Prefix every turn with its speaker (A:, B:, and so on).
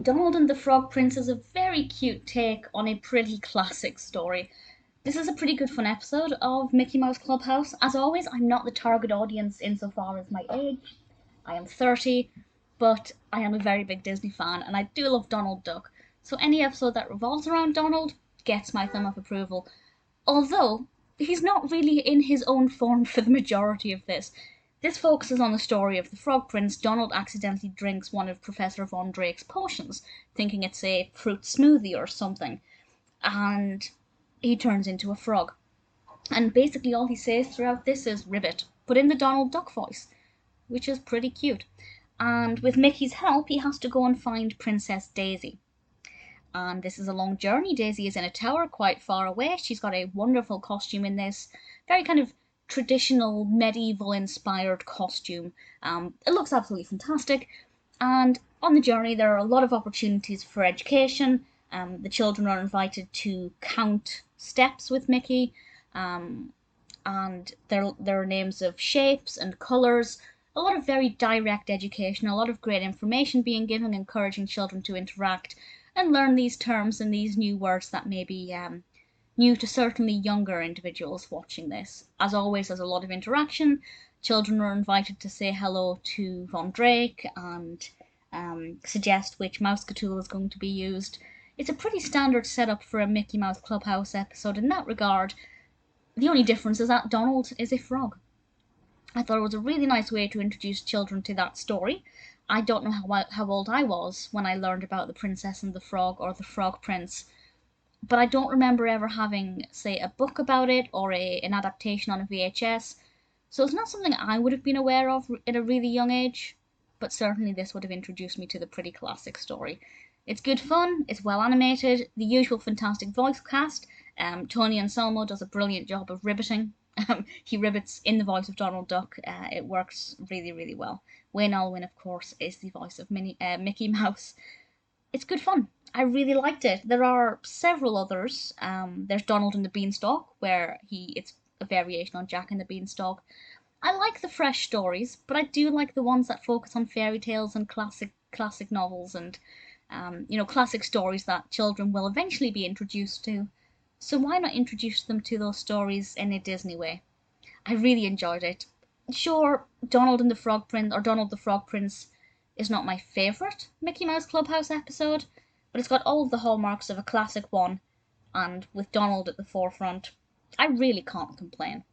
A: Donald and the Frog Prince is a very cute take on a pretty classic story. This is a pretty good fun episode of Mickey Mouse Clubhouse. As always, I'm not the target audience insofar as my age. I am 30, but I am a very big Disney fan and I do love Donald Duck. So any episode that revolves around Donald gets my thumb of approval. Although, he's not really in his own form for the majority of this. This focuses on the story of the Frog Prince. Donald accidentally drinks one of Professor Von Drake's potions, thinking it's a fruit smoothie or something, and he turns into a frog. And basically all he says throughout this is ribbit, but in the Donald Duck voice, which is pretty cute. And with Mickey's help, he has to go and find Princess Daisy. And this is a long journey. Daisy is in a tower quite far away. She's got a wonderful costume in this, very kind of traditional medieval inspired costume. It looks absolutely fantastic, and on the journey there are a lot of opportunities for education. The children are invited to count steps with Mickey, and there are names of shapes and colours, a lot of very direct education, a lot of great information being given, encouraging children to interact and learn these terms and these new words that may be new to certainly younger individuals watching this. As always, there's a lot of interaction. Children are invited to say hello to Von Drake and suggest which Mouseketool is going to be used. It's a pretty standard setup for a Mickey Mouse Clubhouse episode in that regard. The only difference is that Donald is a frog. I thought it was a really nice way to introduce children to that story. I don't know how old I was when I learned about the Princess and the Frog or the Frog Prince, but I don't remember ever having, say, a book about it or an adaptation on a VHS, so it's not something I would have been aware of at a really young age, but certainly this would have introduced me to the pretty classic story. It's good fun, it's well animated, the usual fantastic voice cast. Tony Anselmo does a brilliant job of ribbiting. He ribbits in the voice of Donald Duck. It works really, really well. Wayne Allwine, of course, is the voice of Mickey Mouse. It's good fun. I really liked it. There are several others. There's Donald and the Beanstalk, where it's a variation on Jack and the Beanstalk. I like the fresh stories, but I do like the ones that focus on fairy tales and classic novels and classic stories that children will eventually be introduced to. So why not introduce them to those stories in a Disney way? I really enjoyed it. Sure, Donald and the Frog Prince, or Donald the Frog Prince, is not my favourite Mickey Mouse Clubhouse episode, but it's got all of the hallmarks of a classic one, and with Donald at the forefront, I really can't complain.